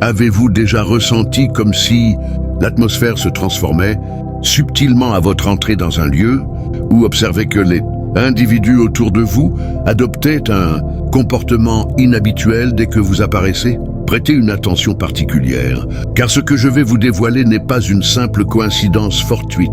Avez-vous déjà ressenti comme si l'atmosphère se transformait subtilement à votre entrée dans un lieu ou observé que les individus autour de vous adoptaient un comportement inhabituel dès que vous apparaissez? Prêtez une attention particulière, car ce que je vais vous dévoiler n'est pas une simple coïncidence fortuite,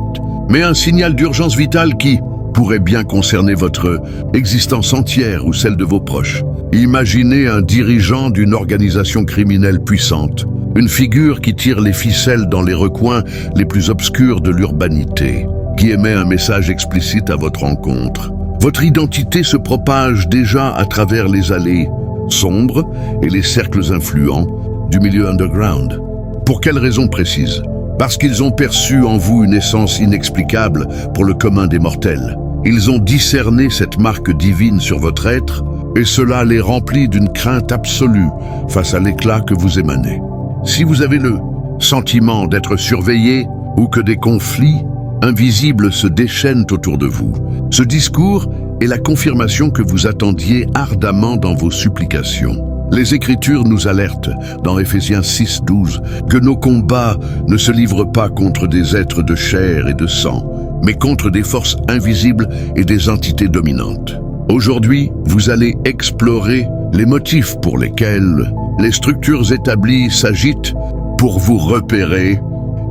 mais un signal d'urgence vitale qui pourrait bien concerner votre existence entière ou celle de vos proches. Imaginez un dirigeant d'une organisation criminelle puissante, une figure qui tire les ficelles dans les recoins les plus obscurs de l'urbanité, qui émet un message explicite à votre encontre. Votre identité se propage déjà à travers les allées sombres et les cercles influents du milieu underground. Pour quelle raison précise? Parce qu'ils ont perçu en vous une essence inexplicable pour le commun des mortels. Ils ont discerné cette marque divine sur votre être, et cela les remplit d'une crainte absolue face à l'éclat que vous émanez. Si vous avez le sentiment d'être surveillé ou que des conflits invisibles se déchaînent autour de vous, ce discours est la confirmation que vous attendiez ardemment dans vos supplications. Les Écritures nous alertent, dans Éphésiens 6:12, que nos combats ne se livrent pas contre des êtres de chair et de sang, mais contre des forces invisibles et des entités dominantes. Aujourd'hui, vous allez explorer les motifs pour lesquels les structures établies s'agitent pour vous repérer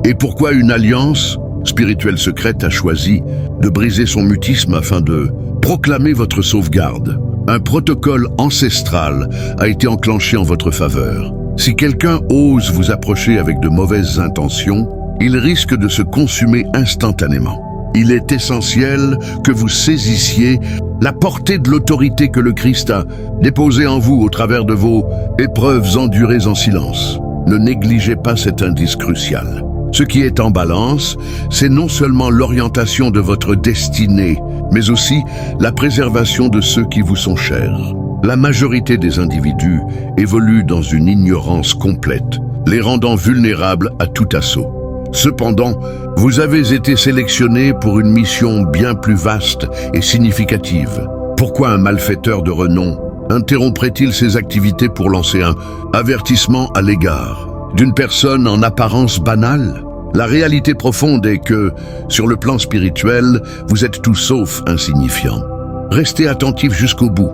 et pourquoi une alliance spirituelle secrète a choisi de briser son mutisme afin de proclamer votre sauvegarde. Un protocole ancestral a été enclenché en votre faveur. Si quelqu'un ose vous approcher avec de mauvaises intentions, il risque de se consumer instantanément. Il est essentiel que vous saisissiez la portée de l'autorité que le Christ a déposée en vous au travers de vos épreuves endurées en silence. Ne négligez pas cet indice crucial. Ce qui est en balance, c'est non seulement l'orientation de votre destinée, mais aussi la préservation de ceux qui vous sont chers. La majorité des individus évoluent dans une ignorance complète, les rendant vulnérables à tout assaut. Cependant, vous avez été sélectionné pour une mission bien plus vaste et significative. Pourquoi un malfaiteur de renom interromprait-il ses activités pour lancer un avertissement à l'égard d'une personne en apparence banale? La réalité profonde est que, sur le plan spirituel, vous êtes tout sauf insignifiant. Restez attentifs jusqu'au bout,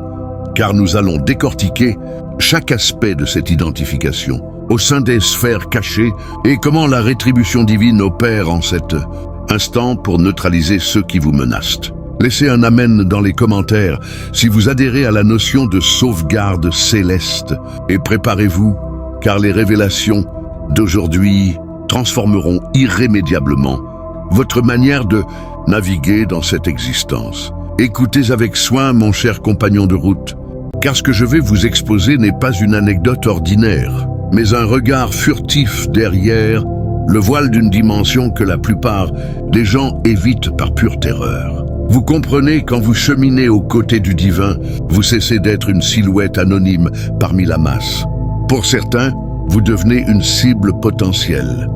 car nous allons décortiquer chaque aspect de cette identification, au sein des sphères cachées, et comment la rétribution divine opère en cet instant pour neutraliser ceux qui vous menacent. Laissez un amen dans les commentaires si vous adhérez à la notion de sauvegarde céleste, et préparez-vous, car les révélations d'aujourd'hui transformeront irrémédiablement votre manière de naviguer dans cette existence. Écoutez avec soin, mon cher compagnon de route, car ce que je vais vous exposer n'est pas une anecdote ordinaire, mais un regard furtif derrière le voile d'une dimension que la plupart des gens évitent par pure terreur. Vous comprenez, quand vous cheminez aux côtés du divin, vous cessez d'être une silhouette anonyme parmi la masse. Pour certains, vous devenez une cible potentielle.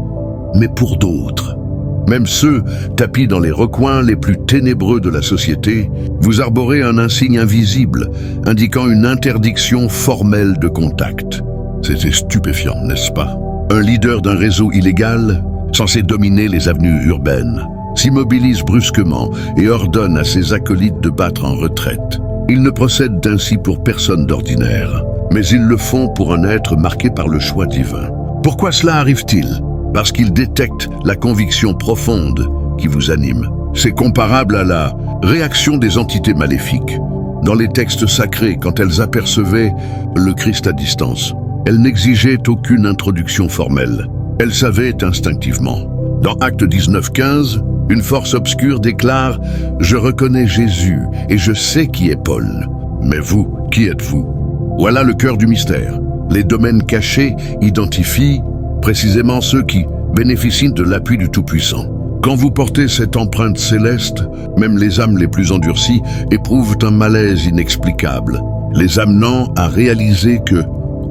Mais pour d'autres, même ceux tapis dans les recoins les plus ténébreux de la société, vous arborez un insigne invisible indiquant une interdiction formelle de contact. C'est stupéfiant, n'est-ce pas? Un leader d'un réseau illégal, censé dominer les avenues urbaines, s'immobilise brusquement et ordonne à ses acolytes de battre en retraite. Ils ne procèdent ainsi pour personne d'ordinaire, mais ils le font pour un être marqué par le choix divin. Pourquoi cela arrive-t-il? Parce qu'ils détectent la conviction profonde qui vous anime. C'est comparable à la réaction des entités maléfiques. Dans les textes sacrés, quand elles apercevaient le Christ à distance, elles n'exigeaient aucune introduction formelle. Elles savaient instinctivement. Dans Actes 19:15, une force obscure déclare « Je reconnais Jésus et je sais qui est Paul. Mais vous, qui êtes-vous » Voilà le cœur du mystère. Les domaines cachés identifient précisément ceux qui bénéficient de l'appui du Tout-Puissant. Quand vous portez cette empreinte céleste, même les âmes les plus endurcies éprouvent un malaise inexplicable, les amenant à réaliser que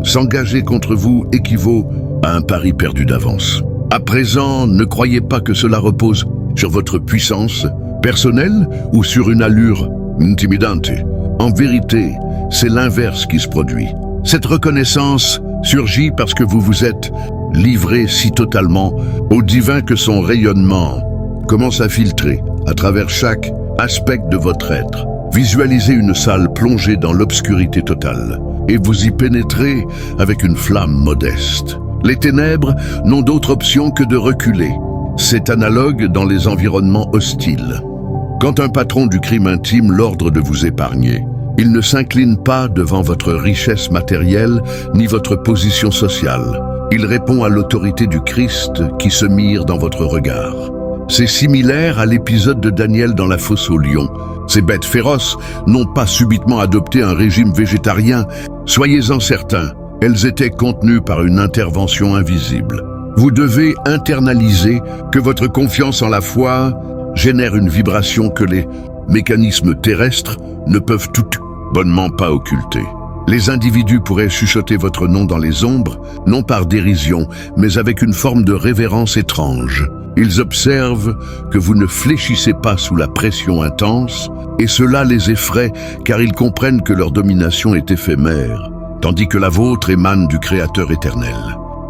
s'engager contre vous équivaut à un pari perdu d'avance. À présent, ne croyez pas que cela repose sur votre puissance personnelle ou sur une allure intimidante. En vérité, c'est l'inverse qui se produit. Cette reconnaissance surgit parce que vous vous êtes livré si totalement au divin que son rayonnement commence à filtrer à travers chaque aspect de votre être. Visualisez une salle plongée dans l'obscurité totale et vous y pénétrez avec une flamme modeste. Les ténèbres n'ont d'autre option que de reculer. C'est analogue dans les environnements hostiles. Quand un patron du crime intime l'ordre de vous épargner, il ne s'incline pas devant votre richesse matérielle ni votre position sociale. Il répond à l'autorité du Christ qui se mire dans votre regard. C'est similaire à l'épisode de Daniel dans la fosse aux lions. Ces bêtes féroces n'ont pas subitement adopté un régime végétarien. Soyez-en certains, elles étaient contenues par une intervention invisible. Vous devez internaliser que votre confiance en la foi génère une vibration que les mécanismes terrestres ne peuvent tout bonnement pas occulter. Les individus pourraient chuchoter votre nom dans les ombres, non par dérision, mais avec une forme de révérence étrange. Ils observent que vous ne fléchissez pas sous la pression intense, et cela les effraie car ils comprennent que leur domination est éphémère, tandis que la vôtre émane du Créateur éternel.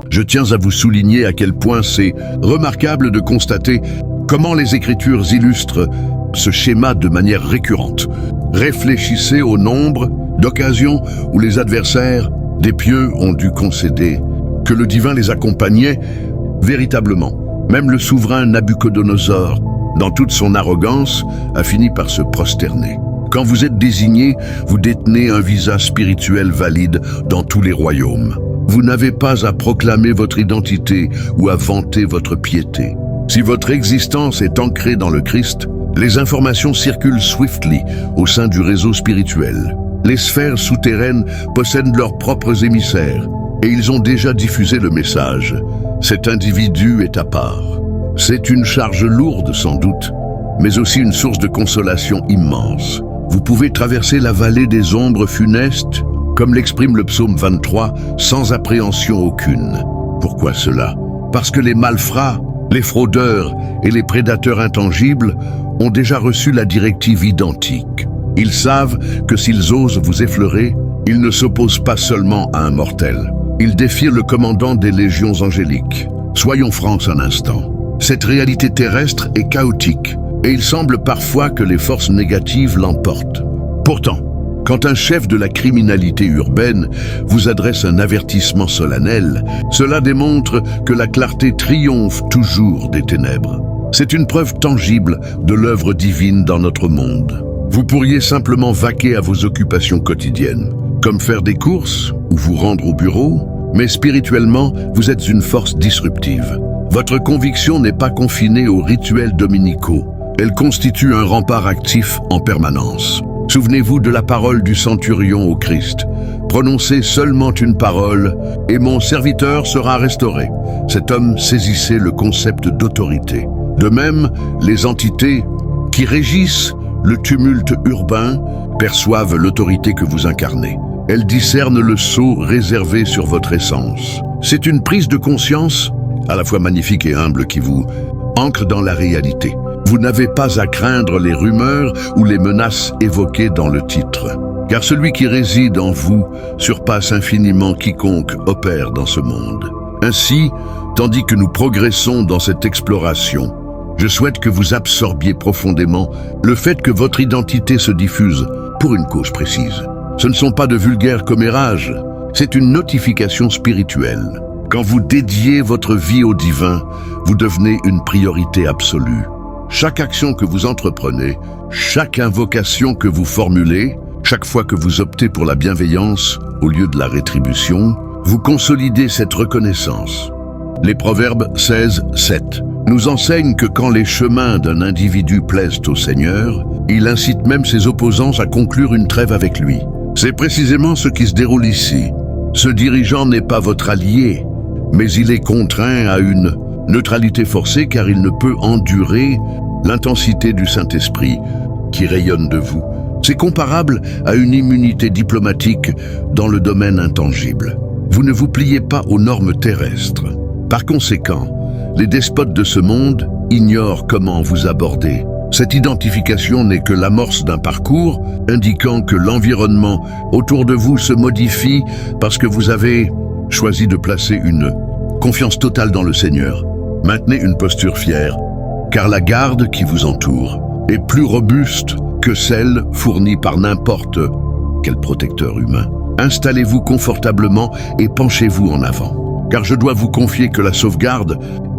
Je tiens à vous souligner à quel point c'est remarquable de constater comment les Écritures illustrent ce schéma de manière récurrente. Réfléchissez au nombre d'occasions où les adversaires des pieux ont dû concéder, que le divin les accompagnait véritablement. Même le souverain Nabuchodonosor, dans toute son arrogance, a fini par se prosterner. Quand vous êtes désigné, vous détenez un visa spirituel valide dans tous les royaumes. Vous n'avez pas à proclamer votre identité ou à vanter votre piété. Si votre existence est ancrée dans le Christ, les informations circulent swiftly au sein du réseau spirituel. Les sphères souterraines possèdent leurs propres émissaires et ils ont déjà diffusé le message. Cet individu est à part. C'est une charge lourde sans doute, mais aussi une source de consolation immense. Vous pouvez traverser la vallée des ombres funestes, comme l'exprime le psaume 23, sans appréhension aucune. Pourquoi cela? Parce que les malfrats, les fraudeurs et les prédateurs intangibles ont déjà reçu la directive identique. Ils savent que s'ils osent vous effleurer, ils ne s'opposent pas seulement à un mortel. Ils défient le commandant des légions angéliques. Soyons francs un instant. Cette réalité terrestre est chaotique et il semble parfois que les forces négatives l'emportent. Pourtant, quand un chef de la criminalité urbaine vous adresse un avertissement solennel, cela démontre que la clarté triomphe toujours des ténèbres. C'est une preuve tangible de l'œuvre divine dans notre monde. Vous pourriez simplement vaquer à vos occupations quotidiennes, comme faire des courses ou vous rendre au bureau, mais spirituellement, vous êtes une force disruptive. Votre conviction n'est pas confinée aux rituels dominicaux. Elle constitue un rempart actif en permanence. Souvenez-vous de la parole du centurion au Christ. Prononcez seulement une parole, et mon serviteur sera restauré. Cet homme saisissait le concept d'autorité. De même, les entités qui régissent le tumulte urbain perçoivent l'autorité que vous incarnez. Elles discernent le sceau réservé sur votre essence. C'est une prise de conscience, à la fois magnifique et humble, qui vous ancre dans la réalité. Vous n'avez pas à craindre les rumeurs ou les menaces évoquées dans le titre, car celui qui réside en vous surpasse infiniment quiconque opère dans ce monde. Ainsi, tandis que nous progressons dans cette exploration, je souhaite que vous absorbiez profondément le fait que votre identité se diffuse pour une cause précise. Ce ne sont pas de vulgaires commérages, c'est une notification spirituelle. Quand vous dédiez votre vie au divin, vous devenez une priorité absolue. Chaque action que vous entreprenez, chaque invocation que vous formulez, chaque fois que vous optez pour la bienveillance au lieu de la rétribution, vous consolidez cette reconnaissance. Les Proverbes 16:7 nous enseignent que quand les chemins d'un individu plaisent au Seigneur, il incite même ses opposants à conclure une trêve avec lui. C'est précisément ce qui se déroule ici. Ce dirigeant n'est pas votre allié, mais il est contraint à une neutralité forcée car il ne peut endurer l'intensité du Saint-Esprit qui rayonne de vous. C'est comparable à une immunité diplomatique dans le domaine intangible. Vous ne vous pliez pas aux normes terrestres. Par conséquent, les despotes de ce monde ignorent comment vous aborder. Cette identification n'est que l'amorce d'un parcours indiquant que l'environnement autour de vous se modifie parce que vous avez choisi de placer une confiance totale dans le Seigneur. Maintenez une posture fière, car la garde qui vous entoure est plus robuste que celle fournie par n'importe quel protecteur humain. Installez-vous confortablement et penchez-vous en avant, car je dois vous confier que la sauvegarde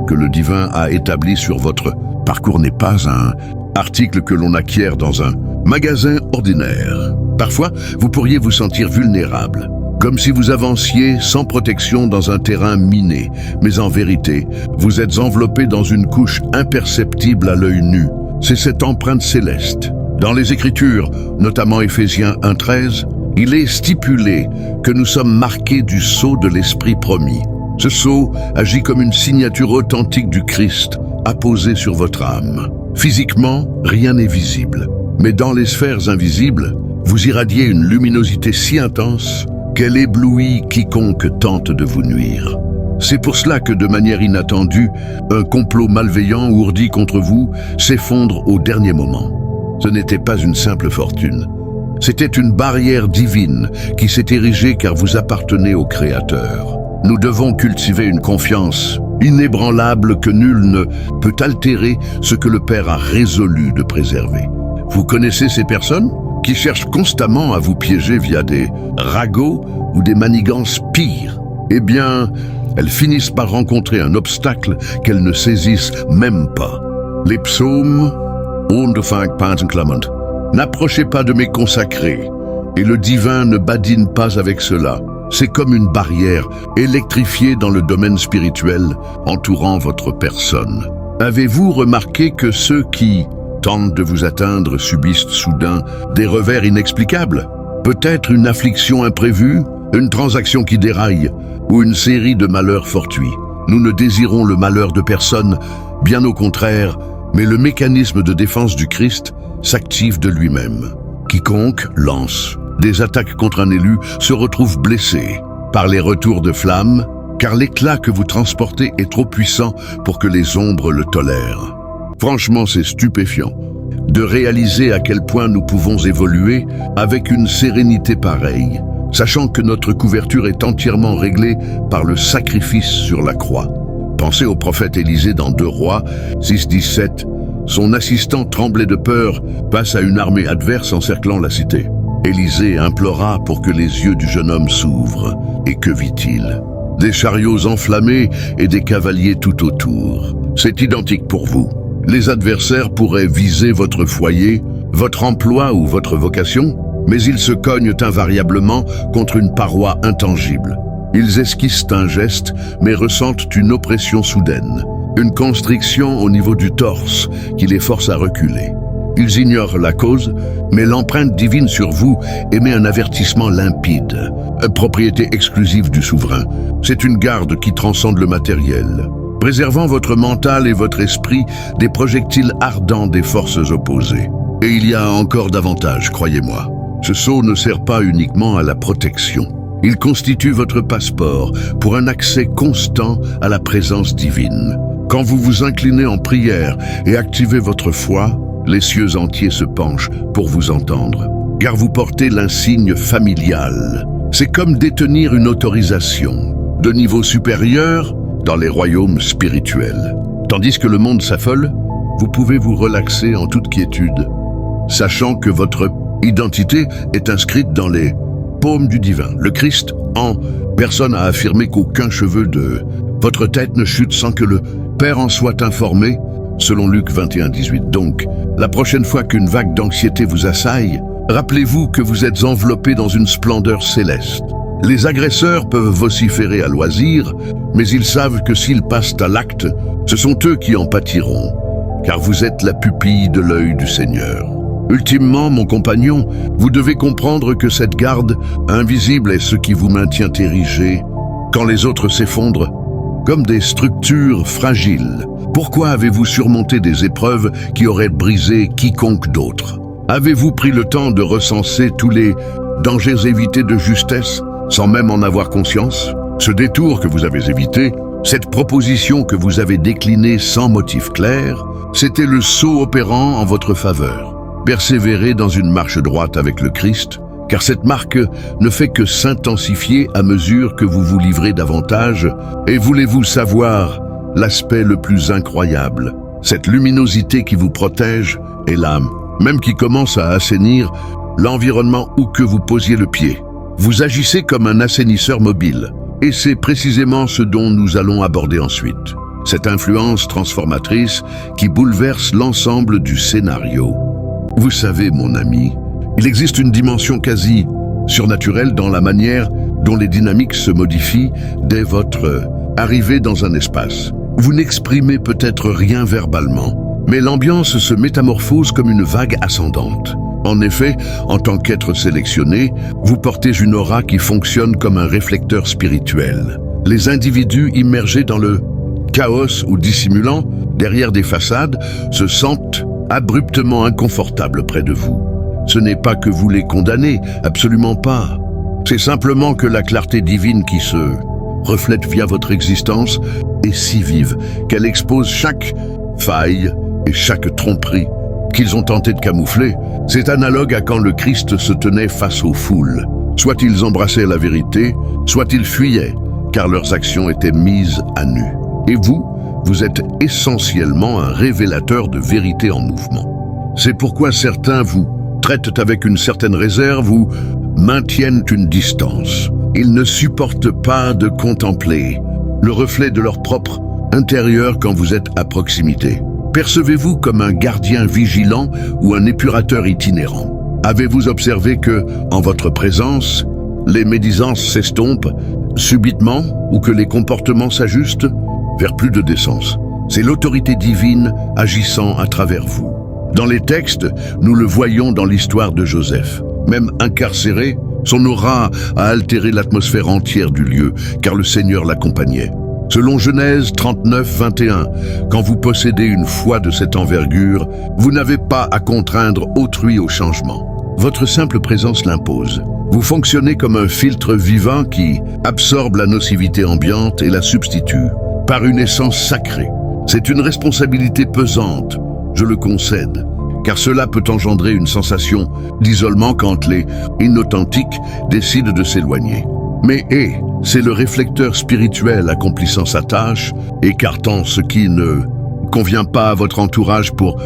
que le divin a établie sur votre parcours n'est pas un article que l'on acquiert dans un magasin ordinaire. Parfois, vous pourriez vous sentir vulnérable, comme si vous avanciez sans protection dans un terrain miné. Mais en vérité, vous êtes enveloppé dans une couche imperceptible à l'œil nu. C'est cette empreinte céleste. Dans les Écritures, notamment Éphésiens 1:13, il est stipulé que nous sommes marqués du sceau de l'Esprit promis. Ce sceau agit comme une signature authentique du Christ apposée sur votre âme. Physiquement, rien n'est visible. Mais dans les sphères invisibles, vous irradiez une luminosité si intense qu'elle éblouit quiconque tente de vous nuire. C'est pour cela que, de manière inattendue, un complot malveillant ourdi contre vous s'effondre au dernier moment. Ce n'était pas une simple fortune. C'était une barrière divine qui s'est érigée car vous appartenez au Créateur. Nous devons cultiver une confiance inébranlable que nul ne peut altérer ce que le Père a résolu de préserver. Vous connaissez ces personnes qui cherchent constamment à vous piéger via des ragots ou des manigances pires? Eh bien, elles finissent par rencontrer un obstacle qu'elles ne saisissent même pas. Les psaumes, n'approchez pas de mes consacrés, et le divin ne badine pas avec cela. C'est comme une barrière électrifiée dans le domaine spirituel entourant votre personne. Avez-vous remarqué que ceux qui tentent de vous atteindre subissent soudain des revers inexplicables? Peut-être une affliction imprévue, une transaction qui déraille, ou une série de malheurs fortuits. Nous ne désirons le malheur de personne, bien au contraire, mais le mécanisme de défense du Christ s'active de lui-même. Quiconque lance des attaques contre un élu se retrouve blessé par les retours de flammes, car l'éclat que vous transportez est trop puissant pour que les ombres le tolèrent. Franchement, c'est stupéfiant de réaliser à quel point nous pouvons évoluer avec une sérénité pareille, sachant que notre couverture est entièrement réglée par le sacrifice sur la croix. Pensez au prophète Élisée dans 2 Rois 6:17. Son assistant tremblait de peur face à une armée adverse encerclant la cité. Élisée implora pour que les yeux du jeune homme s'ouvrent. Et que vit-il? Des chariots enflammés et des cavaliers tout autour. C'est identique pour vous. Les adversaires pourraient viser votre foyer, votre emploi ou votre vocation, mais ils se cognent invariablement contre une paroi intangible. Ils esquissent un geste, mais ressentent une oppression soudaine, une constriction au niveau du torse qui les force à reculer. Ils ignorent la cause, mais l'empreinte divine sur vous émet un avertissement limpide, propriété exclusive du souverain. C'est une garde qui transcende le matériel, préservant votre mental et votre esprit des projectiles ardents des forces opposées. Et il y a encore davantage, croyez-moi. Ce sceau ne sert pas uniquement à la protection. Il constitue votre passeport pour un accès constant à la présence divine. Quand vous vous inclinez en prière et activez votre foi, les cieux entiers se penchent pour vous entendre, car vous portez l'insigne familial. C'est comme détenir une autorisation de niveau supérieur dans les royaumes spirituels. Tandis que le monde s'affole, vous pouvez vous relaxer en toute quiétude, sachant que votre identité est inscrite dans les paumes du divin. Le Christ, en personne, a affirmé qu'aucun cheveu de votre tête ne chute sans que le Père en soit informé, selon Luc 21:18. Donc, la prochaine fois qu'une vague d'anxiété vous assaille, rappelez-vous que vous êtes enveloppé dans une splendeur céleste. Les agresseurs peuvent vociférer à loisir, mais ils savent que s'ils passent à l'acte, ce sont eux qui en pâtiront, car vous êtes la pupille de l'œil du Seigneur. Ultimement, mon compagnon, vous devez comprendre que cette garde invisible est ce qui vous maintient érigé quand les autres s'effondrent, comme des structures fragiles. Pourquoi avez-vous surmonté des épreuves qui auraient brisé quiconque d'autre? Avez-vous pris le temps de recenser tous les dangers évités de justesse, sans même en avoir conscience? Ce détour que vous avez évité, cette proposition que vous avez déclinée sans motif clair, c'était le sceau opérant en votre faveur. Persévérez dans une marche droite avec le Christ, car cette marque ne fait que s'intensifier à mesure que vous vous livrez davantage. Et voulez-vous savoir l'aspect le plus incroyable? Cette luminosité qui vous protège est l'âme, même qui commence à assainir l'environnement où que vous posiez le pied. Vous agissez comme un assainisseur mobile, et c'est précisément ce dont nous allons aborder ensuite. Cette influence transformatrice qui bouleverse l'ensemble du scénario. Vous savez, mon ami, il existe une dimension quasi surnaturelle dans la manière dont les dynamiques se modifient dès votre arrivée dans un espace. Vous n'exprimez peut-être rien verbalement, mais l'ambiance se métamorphose comme une vague ascendante. En effet, en tant qu'être sélectionné, vous portez une aura qui fonctionne comme un réflecteur spirituel. Les individus immergés dans le chaos ou dissimulant derrière des façades se sentent abruptement inconfortables près de vous. Ce n'est pas que vous les condamnez, absolument pas. C'est simplement que la clarté divine qui se reflète via votre existence est si vive qu'elle expose chaque faille et chaque tromperie qu'ils ont tenté de camoufler. C'est analogue à quand le Christ se tenait face aux foules. Soit ils embrassaient la vérité, soit ils fuyaient, car leurs actions étaient mises à nu. Et vous êtes essentiellement un révélateur de vérité en mouvement. C'est pourquoi certains vous traitent avec une certaine réserve ou maintiennent une distance. Ils ne supportent pas de contempler le reflet de leur propre intérieur quand vous êtes à proximité. Percevez-vous comme un gardien vigilant ou un épurateur itinérant? Avez-vous observé que, en votre présence, les médisances s'estompent subitement ou que les comportements s'ajustent vers plus de décence? C'est l'autorité divine agissant à travers vous. Dans les textes, nous le voyons dans l'histoire de Joseph. Même incarcéré, son aura a altéré l'atmosphère entière du lieu, car le Seigneur l'accompagnait. Selon Genèse 39, 21, quand vous possédez une foi de cette envergure, vous n'avez pas à contraindre autrui au changement. Votre simple présence l'impose. Vous fonctionnez comme un filtre vivant qui absorbe la nocivité ambiante et la substitue par une essence sacrée. C'est une responsabilité pesante, je le concède, car cela peut engendrer une sensation d'isolement quand les inauthentiques décident de s'éloigner. Mais c'est le réflecteur spirituel accomplissant sa tâche, écartant ce qui ne convient pas à votre entourage pour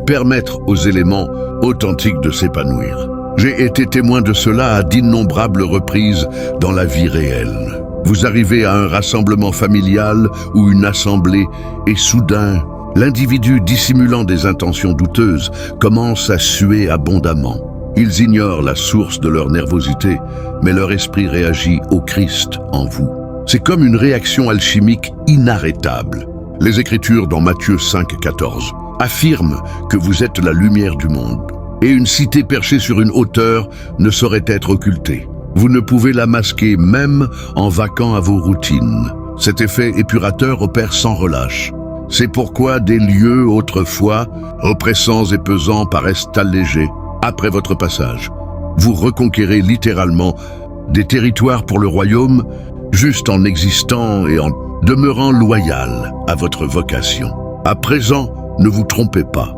permettre aux éléments authentiques de s'épanouir. J'ai été témoin de cela à d'innombrables reprises dans la vie réelle. Vous arrivez à un rassemblement familial ou une assemblée et soudain, l'individu dissimulant des intentions douteuses commence à suer abondamment. Ils ignorent la source de leur nervosité, mais leur esprit réagit au Christ en vous. C'est comme une réaction alchimique inarrêtable. Les Écritures dans Matthieu 5, 14 affirment que vous êtes la lumière du monde, et une cité perchée sur une hauteur ne saurait être occultée. Vous ne pouvez la masquer même en vaquant à vos routines. Cet effet épurateur opère sans relâche. C'est pourquoi des lieux autrefois oppressants et pesants paraissent allégés après votre passage. Vous reconquérez littéralement des territoires pour le royaume juste en existant et en demeurant loyal à votre vocation. À présent, ne vous trompez pas.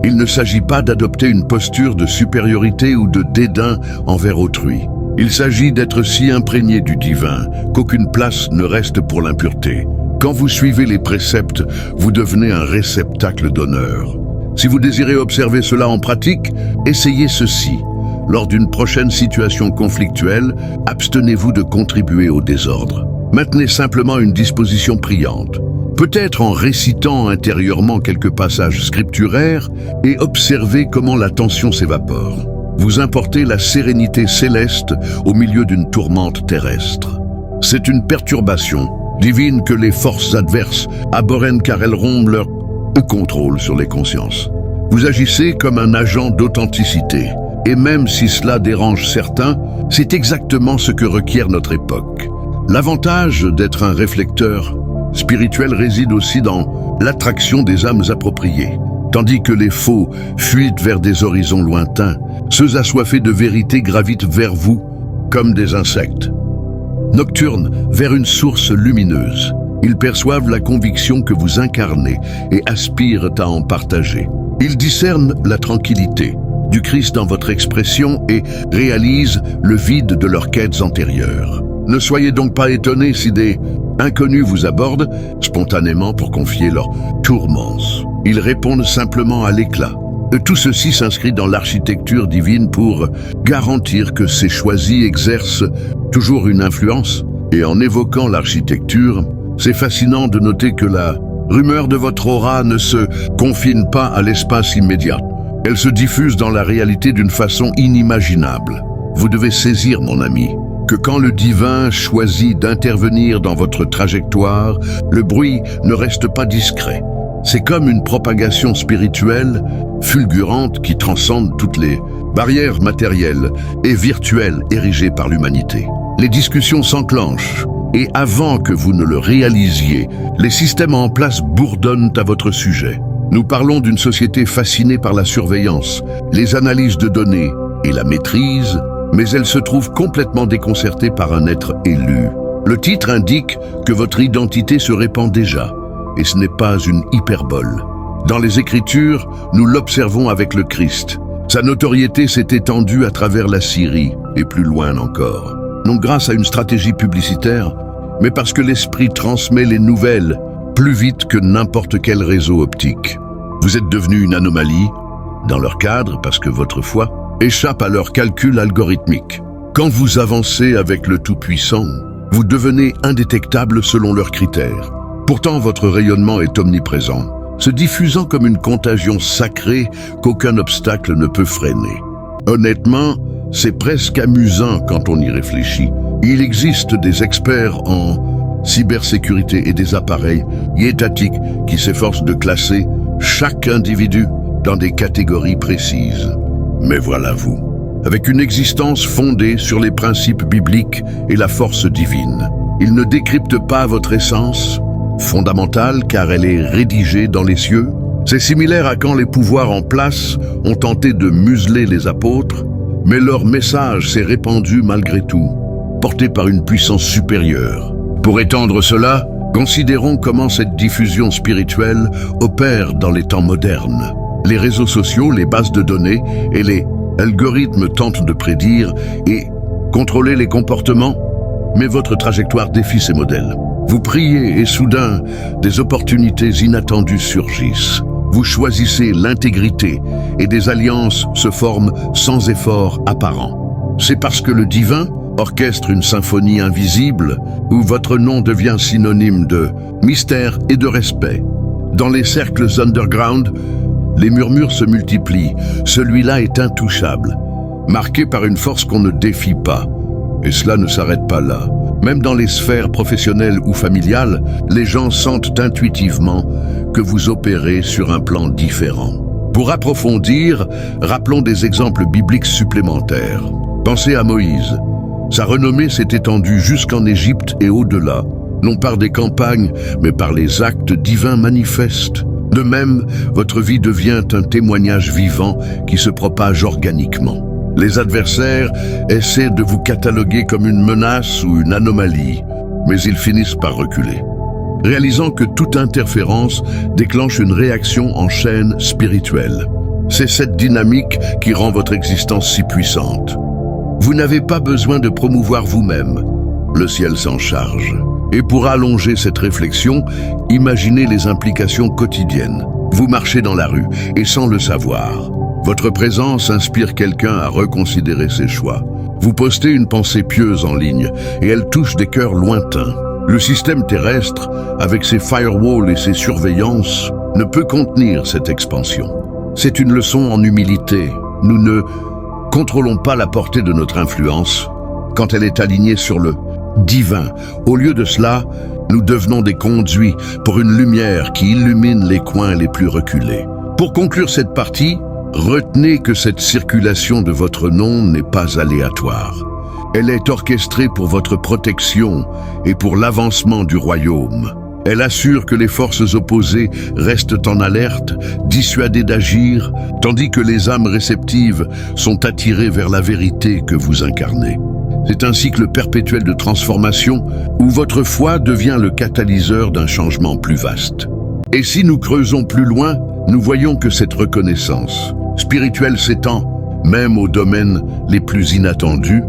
Il ne s'agit pas d'adopter une posture de supériorité ou de dédain envers autrui. Il s'agit d'être si imprégné du divin qu'aucune place ne reste pour l'impureté. Quand vous suivez les préceptes, vous devenez un réceptacle d'honneur. Si vous désirez observer cela en pratique, essayez ceci. Lors d'une prochaine situation conflictuelle, abstenez-vous de contribuer au désordre. Maintenez simplement une disposition priante. Peut-être en récitant intérieurement quelques passages scripturaires et observez comment la tension s'évapore. Vous importez la sérénité céleste au milieu d'une tourmente terrestre. C'est une perturbation divine que les forces adverses abhorrent car elles rompent leur contrôle sur les consciences. Vous agissez comme un agent d'authenticité. Et même si cela dérange certains, c'est exactement ce que requiert notre époque. L'avantage d'être un réflecteur spirituel réside aussi dans l'attraction des âmes appropriées. Tandis que les faux fuient vers des horizons lointains, ceux assoiffés de vérité gravitent vers vous comme des insectes. Nocturnes, vers une source lumineuse. Ils perçoivent la conviction que vous incarnez et aspirent à en partager. Ils discernent la tranquillité, du Christ dans votre expression et réalisent le vide de leurs quêtes antérieures. Ne soyez donc pas étonnés si des inconnus vous abordent spontanément pour confier leurs tourments. Ils répondent simplement à l'éclat. Tout ceci s'inscrit dans l'architecture divine pour garantir que ces choisis exercent toujours une influence. Et en évoquant l'architecture, c'est fascinant de noter que la rumeur de votre aura ne se confine pas à l'espace immédiat. Elle se diffuse dans la réalité d'une façon inimaginable. Vous devez saisir, mon ami, que quand le divin choisit d'intervenir dans votre trajectoire, le bruit ne reste pas discret. C'est comme une propagation spirituelle fulgurante qui transcende toutes les barrières matérielles et virtuelles érigées par l'humanité. Les discussions s'enclenchent et avant que vous ne le réalisiez, les systèmes en place bourdonnent à votre sujet. Nous parlons d'une société fascinée par la surveillance, les analyses de données et la maîtrise, mais elle se trouve complètement déconcertée par un être élu. Le titre indique que votre identité se répand déjà, et ce n'est pas une hyperbole. Dans les Écritures, nous l'observons avec le Christ. Sa notoriété s'est étendue à travers la Syrie, et plus loin encore. Non grâce à une stratégie publicitaire, mais parce que l'Esprit transmet les nouvelles plus vite que n'importe quel réseau optique. Vous êtes devenu une anomalie dans leur cadre parce que votre foi échappe à leurs calculs algorithmiques. Quand vous avancez avec le Tout-Puissant, vous devenez indétectable selon leurs critères. Pourtant, votre rayonnement est omniprésent, se diffusant comme une contagion sacrée qu'aucun obstacle ne peut freiner. Honnêtement, c'est presque amusant quand on y réfléchit. Il existe des experts en cybersécurité et des appareils étatiques qui s'efforcent de classer chaque individu dans des catégories précises. Mais voilà vous, avec une existence fondée sur les principes bibliques et la force divine. Ils ne décryptent pas votre essence fondamentale car elle est rédigée dans les cieux. C'est similaire à quand les pouvoirs en place ont tenté de museler les apôtres, mais leur message s'est répandu malgré tout, porté par une puissance supérieure. Pour étendre cela, considérons comment cette diffusion spirituelle opère dans les temps modernes. Les réseaux sociaux, les bases de données et les algorithmes tentent de prédire et contrôler les comportements, mais votre trajectoire défie ces modèles. Vous priez et soudain, des opportunités inattendues surgissent. Vous choisissez l'intégrité et des alliances se forment sans effort apparent. C'est parce que le divin orchestre une symphonie invisible où votre nom devient synonyme de mystère et de respect. Dans les cercles underground, les murmures se multiplient. Celui-là est intouchable, marqué par une force qu'on ne défie pas. Et cela ne s'arrête pas là. Même dans les sphères professionnelles ou familiales, les gens sentent intuitivement que vous opérez sur un plan différent. Pour approfondir, rappelons des exemples bibliques supplémentaires. Pensez à Moïse. Sa renommée s'est étendue jusqu'en Égypte et au-delà, non par des campagnes, mais par les actes divins manifestes. De même, votre vie devient un témoignage vivant qui se propage organiquement. Les adversaires essaient de vous cataloguer comme une menace ou une anomalie, mais ils finissent par reculer, réalisant que toute interférence déclenche une réaction en chaîne spirituelle. C'est cette dynamique qui rend votre existence si puissante. Vous n'avez pas besoin de promouvoir vous-même, le ciel s'en charge. Et pour allonger cette réflexion, imaginez les implications quotidiennes. Vous marchez dans la rue et sans le savoir. Votre présence inspire quelqu'un à reconsidérer ses choix. Vous postez une pensée pieuse en ligne et elle touche des cœurs lointains. Le système terrestre, avec ses firewalls et ses surveillances, ne peut contenir cette expansion. C'est une leçon en humilité. Nous ne contrôlons pas la portée de notre influence quand elle est alignée sur le divin. Au lieu de cela, nous devenons des conduits pour une lumière qui illumine les coins les plus reculés. Pour conclure cette partie, retenez que cette circulation de votre nom n'est pas aléatoire. Elle est orchestrée pour votre protection et pour l'avancement du royaume. Elle assure que les forces opposées restent en alerte, dissuadées d'agir, tandis que les âmes réceptives sont attirées vers la vérité que vous incarnez. C'est un cycle perpétuel de transformation où votre foi devient le catalyseur d'un changement plus vaste. Et si nous creusons plus loin, nous voyons que cette reconnaissance spirituelle s'étend même aux domaines les plus inattendus,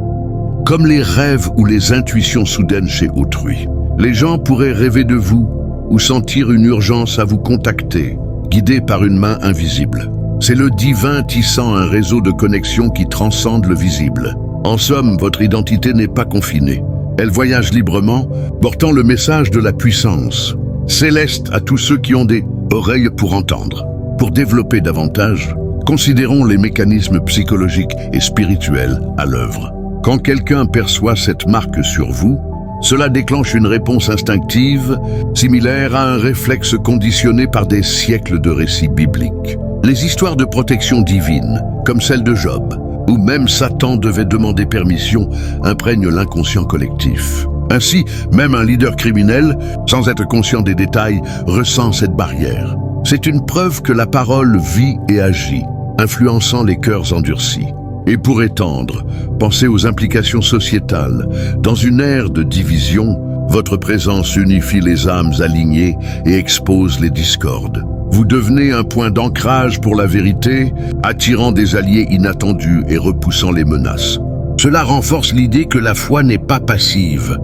comme les rêves ou les intuitions soudaines chez autrui. Les gens pourraient rêver de vous ou sentir une urgence à vous contacter, guidés par une main invisible. C'est le divin tissant un réseau de connexions qui transcende le visible. En somme, votre identité n'est pas confinée. Elle voyage librement, portant le message de la puissance céleste à tous ceux qui ont des oreilles pour entendre. Pour développer davantage, considérons les mécanismes psychologiques et spirituels à l'œuvre. Quand quelqu'un perçoit cette marque sur vous, cela déclenche une réponse instinctive, similaire à un réflexe conditionné par des siècles de récits bibliques. Les histoires de protection divine, comme celle de Job, où même Satan devait demander permission, imprègnent l'inconscient collectif. Ainsi, même un leader criminel, sans être conscient des détails, ressent cette barrière. C'est une preuve que la parole vit et agit, influençant les cœurs endurcis. Et pour étendre, pensez aux implications sociétales. Dans une ère de division, votre présence unifie les âmes alignées et expose les discordes. Vous devenez un point d'ancrage pour la vérité, attirant des alliés inattendus et repoussant les menaces. Cela renforce l'idée que la foi n'est pas passive.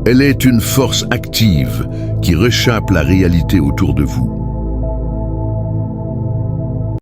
Elle est une force active qui réchappe la réalité autour de vous.